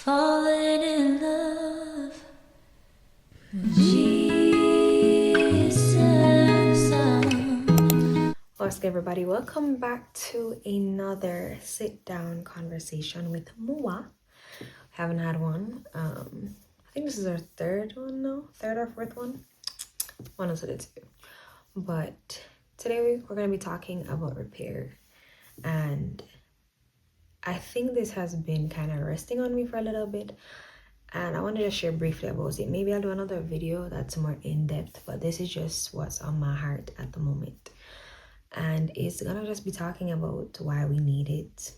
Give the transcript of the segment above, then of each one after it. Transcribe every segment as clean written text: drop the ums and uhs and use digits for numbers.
Falling in love with Jesus. What's good, everybody? Welcome back to another sit-down conversation with Mua. Haven't had one. I think this is our third one now, third or fourth one. One of the two. But today we're going to be talking about repair, and I think this has been kind of resting on me for a little bit, and I wanted to share briefly about it. Maybe I'll do another video that's more in-depth, but this is just what's on my heart at the moment. And it's gonna just be talking about why we need it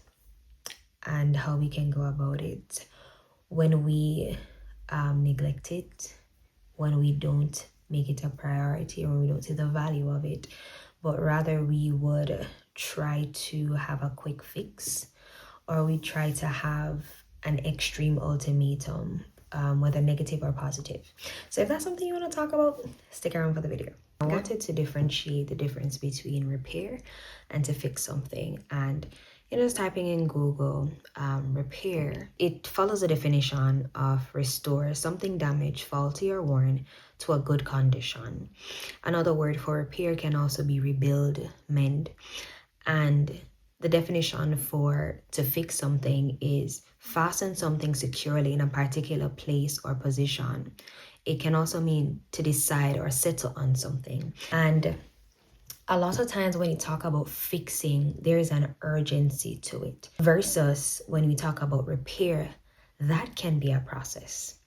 and how we can go about it when we neglect it, when we don't make it a priority, or when we don't see the value of it, but rather we would try to have a quick fix, or we try to have an extreme ultimatum, whether negative or positive. So if that's something you want to talk about, stick around for the video. I wanted to differentiate the difference between repair and to fix something. And just typing in Google, repair, it follows the definition of restore something damaged, faulty, or worn to a good condition. Another word for repair can also be rebuild, mend. And the definition for to fix something is fasten something securely in a particular place or position. It can also mean to decide or settle on something. And a lot of times when you talk about fixing, there is an urgency to it. Versus when we talk about repair, that can be a process.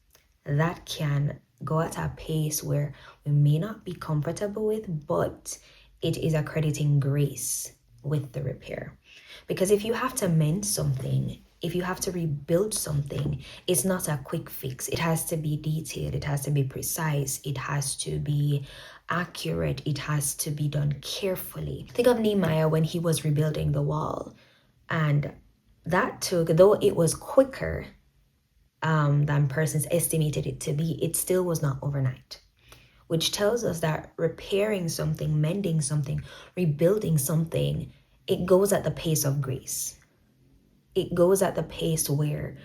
That can go at a pace where we may not be comfortable with, but it is accrediting grace with the repair. Because if you have to mend something, if you have to rebuild something, it's not a quick fix. It has to be detailed, it has to be precise, it has to be accurate, it has to be done carefully. Think of Nehemiah when he was rebuilding the wall, and that took, though it was quicker than persons estimated it to be, it still was not overnight. Which tells us that repairing something, mending something, rebuilding something, it goes at the pace of grace. It goes at the pace where,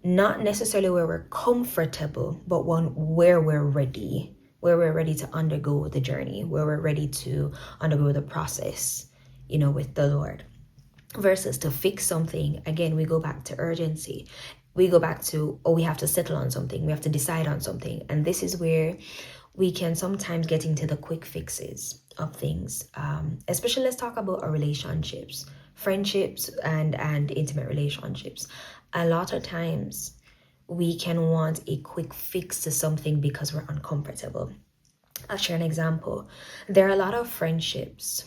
not necessarily where we're comfortable, but where we're ready to undergo the journey, where we're ready to undergo the process, with the Lord. Versus to fix something, again, we go back to urgency. We go back to, we have to settle on something. We have to decide on something. And this is where we can sometimes get into the quick fixes of things. Especially, let's talk about our relationships, friendships, and intimate relationships. A lot of times we can want a quick fix to something because we're uncomfortable. I'll share an example. There are a lot of friendships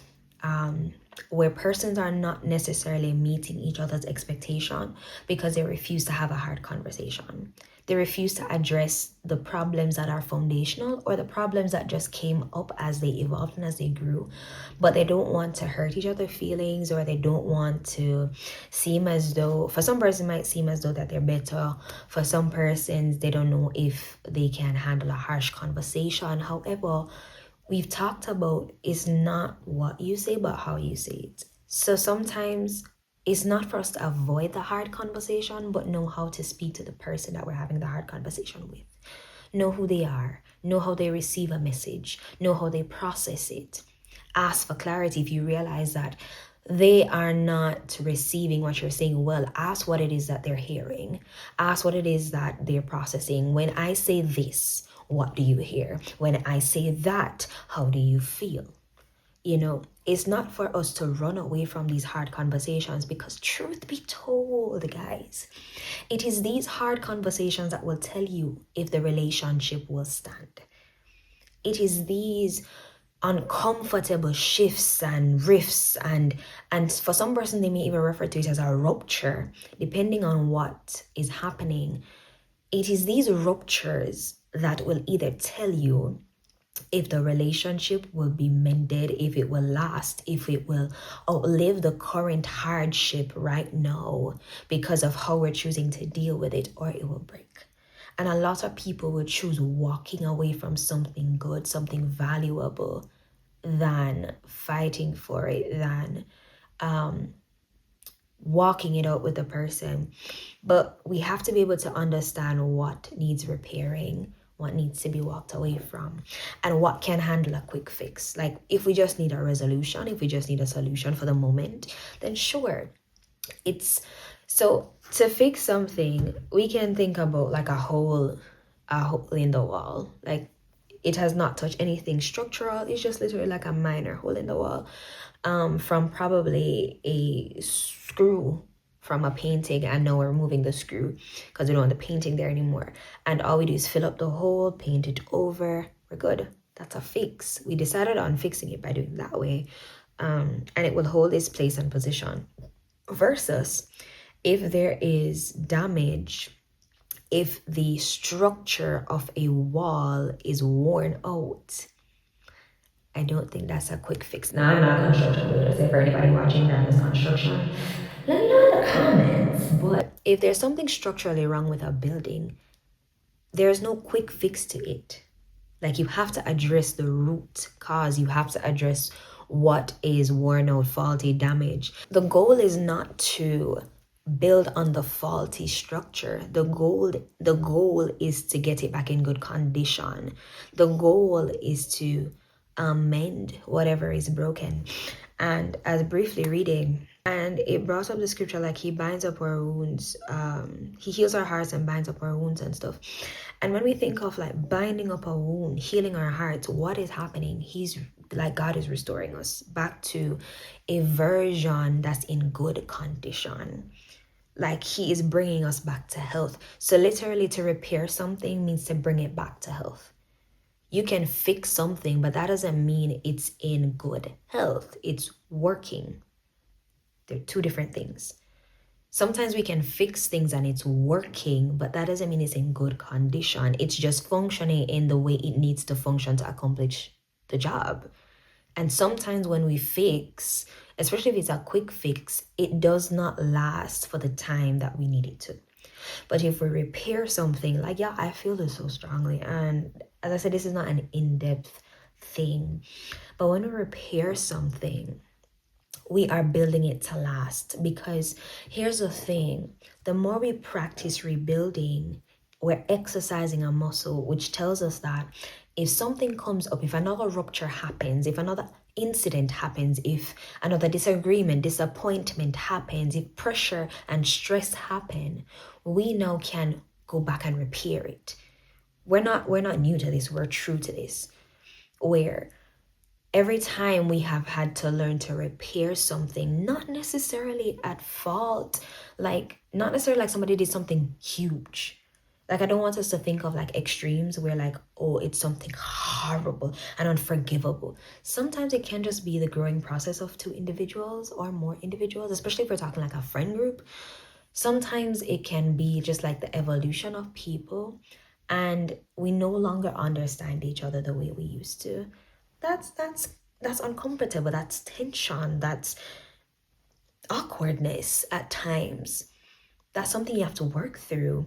where persons are not necessarily meeting each other's expectation because they refuse to have a hard conversation. They refuse to address the problems that are foundational, or the problems that just came up as they evolved and as they grew, but they don't want to hurt each other's feelings, or they don't want to seem as though, for some person it might seem as though that they're better. For some persons, they don't know if they can handle a harsh conversation. However, we've talked about, it's not what you say, but how you say it. So sometimes it's not for us to avoid the hard conversation, but know how to speak to the person that we're having the hard conversation with. Know who they are, know how they receive a message, know how they process it. Ask for clarity if you realize that they are not receiving what you're saying well. Ask what it is that they're hearing. Ask what it is that they're processing. When I say this, what do you hear? When I say that, how do you feel? It's not for us to run away from these hard conversations, because truth be told, guys, it is these hard conversations that will tell you if the relationship will stand. It is these uncomfortable shifts and rifts, and for some person they may even refer to it as a rupture, depending on what is happening. It is these ruptures that will either tell you if the relationship will be mended, if it will last, if it will outlive the current hardship right now because of how we're choosing to deal with it, or it will break. And a lot of people will choose walking away from something good, something valuable, than fighting for it, than walking it out with the person. But we have to be able to understand what needs repairing, what needs to be walked away from, and what can handle a quick fix. Like if we just need a resolution, if we just need a solution for the moment, then sure. It's so to fix something, we can think about like a hole in the wall. Like it has not touched anything structural. It's just literally like a minor hole in the wall, from probably a screw from a painting, and now we're removing the screw because we don't want the painting there anymore. And all we do is fill up the hole, paint it over, we're good. That's a fix. We decided on fixing it by doing that way, and it will hold its place and position. Versus if there is damage, if the structure of a wall is worn out, I don't think that's a quick fix. Now, I'm not a construction builder, so for anybody watching that is construction, let me know in the comments. But if there's something structurally wrong with a building, there's no quick fix to it. Like you have to address the root cause. You have to address what is worn out, faulty, damaged. The goal is not to build on the faulty structure. The goal is to get it back in good condition. The goal is to mend whatever is broken. And as briefly reading, and it brought up the scripture like he binds up our wounds, he heals our hearts and binds up our wounds and stuff. And when we think of like binding up a wound, healing our hearts, what is happening? He's like, God is restoring us back to a version that's in good condition. Like he is bringing us back to health. So literally to repair something means to bring it back to health. You can fix something, but that doesn't mean it's in good health. It's working. They're two different things. Sometimes we can fix things and it's working, but that doesn't mean it's in good condition. It's just functioning in the way it needs to function to accomplish the job. And sometimes when we fix, especially if it's a quick fix, it does not last for the time that we need it to. But if we repair something, like, yeah, I feel this so strongly. And as I said, this is not an in-depth thing. But when we repair something, we are building it to last. Because here's the thing, the more we practice rebuilding, we're exercising a muscle, which tells us that if something comes up, if another rupture happens, if another incident happens, if another disagreement, disappointment happens, if pressure and stress happen, we now can go back and repair it. We're not new to this, we're true to this, where every time we have had to learn to repair something, not necessarily at fault, like not necessarily like somebody did something huge. Like I don't want us to think of like extremes where like, oh, it's something horrible and unforgivable. Sometimes it can just be the growing process of two individuals or more individuals, especially if we're talking like a friend group. Sometimes it can be just like the evolution of people and we no longer understand each other the way we used to. That's uncomfortable. That's tension. That's awkwardness at times. That's something you have to work through.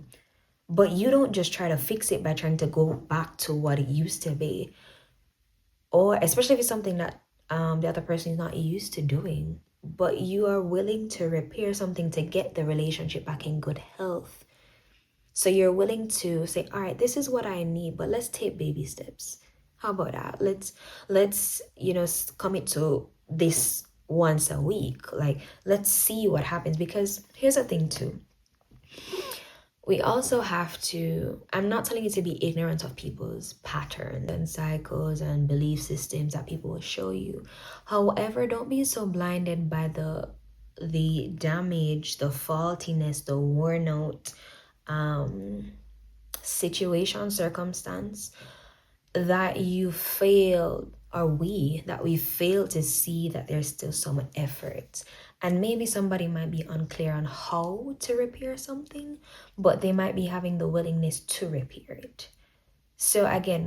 But you don't just try to fix it by trying to go back to what it used to be. Or especially if it's something that the other person is not used to doing. But you are willing to repair something to get the relationship back in good health. So you're willing to say, all right, this is what I need, but let's take baby steps. How about that? Let's commit to this once a week. Like, let's see what happens. Because here's the thing too. We also have to, I'm not telling you to be ignorant of people's patterns and cycles and belief systems that people will show you. However, don't be so blinded by the damage, the faultiness, the worn out situation, circumstance, that you failed, or that we fail to see that there's still some effort. And maybe somebody might be unclear on how to repair something, but they might be having the willingness to repair it. So again,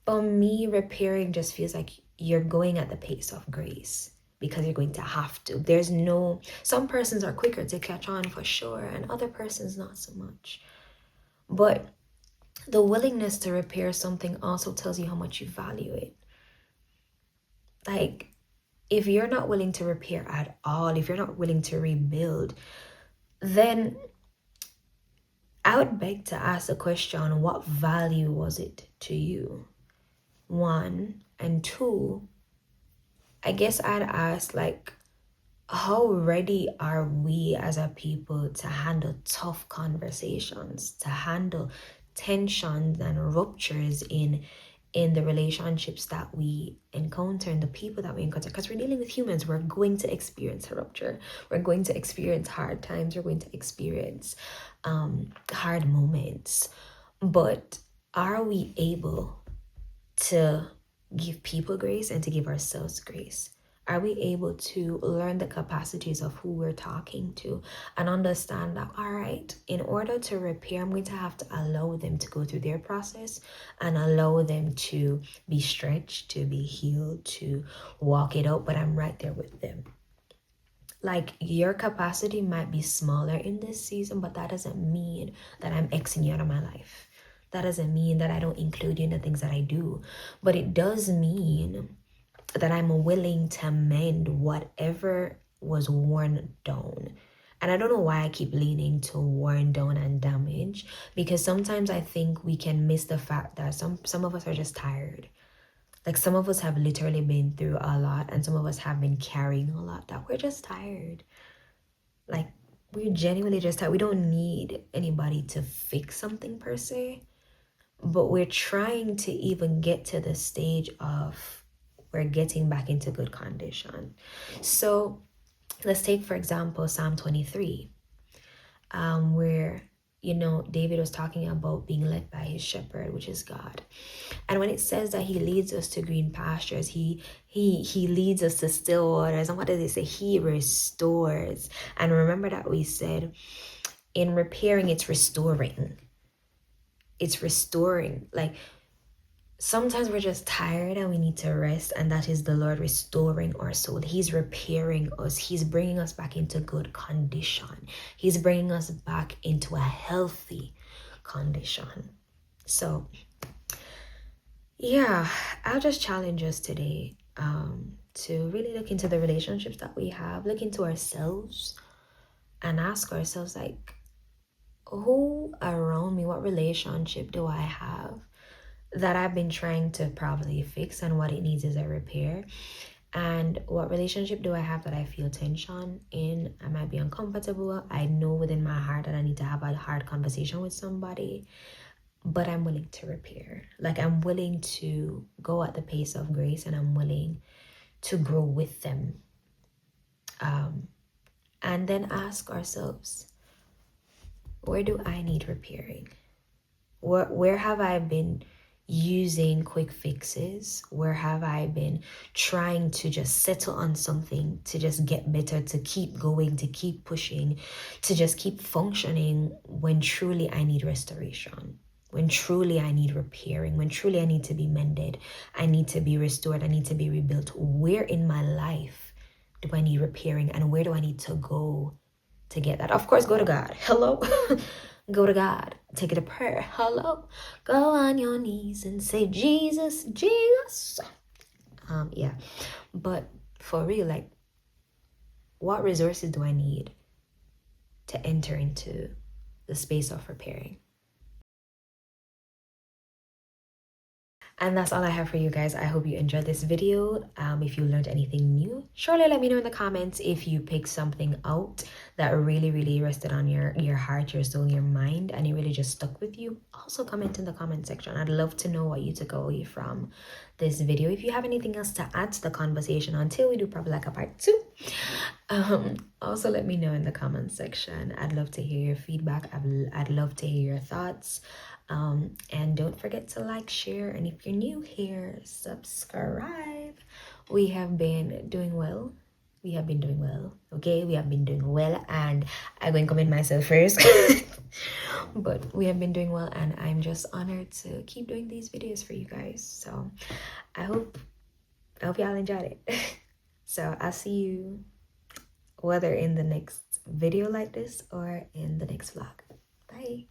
for me, repairing just feels like you're going at the pace of grace because you're going to have to. Some persons are quicker to catch on for sure, and other persons not so much. But the willingness to repair something also tells you how much you value it. Like, if you're not willing to repair at all, if you're not willing to rebuild, then I would beg to ask the question, what value was it to you? One. And two, I guess I'd ask, like, how ready are we as a people to handle tough conversations, to handle tensions and ruptures in the relationships that we encounter and the people that we encounter? Because we're dealing with humans, we're going to experience a rupture, we're going to experience hard times, we're going to experience hard moments. But are we able to give people grace and to give ourselves grace? Are we able to learn the capacities of who we're talking to and understand that, all right, in order to repair, I'm going to have to allow them to go through their process and allow them to be stretched, to be healed, to walk it out, but I'm right there with them. Like, your capacity might be smaller in this season, but that doesn't mean that I'm Xing you out of my life. That doesn't mean that I don't include you in the things that I do, but it does mean that I'm willing to mend whatever was worn down. And I don't know why I keep leaning to worn down and damage, because sometimes I think we can miss the fact that some of us are just tired. Like, some of us have literally been through a lot, and some of us have been carrying a lot, that we're just tired. Like, we're genuinely just tired. We don't need anybody to fix something per se, but we're trying to even get to the stage of we're getting back into good condition. So let's take, for example, Psalm 23, where, you know, David was talking about being led by his shepherd, which is God. And when it says that he leads us to green pastures, he leads us to still waters. And what does it say? He restores. And remember that we said in repairing, it's restoring. It's restoring. Like, sometimes we're just tired and we need to rest, and that is the Lord restoring our soul. He's repairing us. He's bringing us back into good condition. He's bringing us back into a healthy condition. So yeah, I'll just challenge us today to really look into the relationships that we have, look into ourselves, and ask ourselves, like, who around me, what relationship do I have that I've been trying to probably fix, and what it needs is a repair? And what relationship do I have that I feel tension in? I might be uncomfortable. I know within my heart that I need to have a hard conversation with somebody, but I'm willing to repair. Like, I'm willing to go at the pace of grace, and I'm willing to grow with them. And then ask ourselves, where do I need repairing? Where have I been using quick fixes? Where have I been trying to just settle on something, to just get better, to keep going, to keep pushing, to just keep functioning, when truly I need restoration, when truly I need repairing, when truly I need to be mended, I need to be restored, I need to be rebuilt? Where in my life do I need repairing, and where do I need to go to get that? Of course, go to God. Hello. Go to God. Take it a prayer. Hello. Go on your knees and say, Jesus, Jesus. Yeah. But for real, like, what resources do I need to enter into the space of repairing? And that's all I have for you guys. I hope you enjoyed this video. If you learned anything new, surely let me know in the comments if you picked something out that really, really rested on your heart, your soul, your mind, and it really just stuck with you. Also comment in the comment section. I'd love to know what you took away from this video. If you have anything else to add to the conversation until we do probably like a part 2, also let me know in the comment section. I'd love to hear your feedback. I'd love to hear your thoughts. And don't forget to like, share, and if you're new here, subscribe. We have been doing well. We have been doing well. Okay, we have been doing well, and I'm going to comment myself first. But we have been doing well, and I'm just honored to keep doing these videos for you guys. So I hope y'all enjoyed it. So I'll see you whether in the next video like this or in the next vlog. Bye.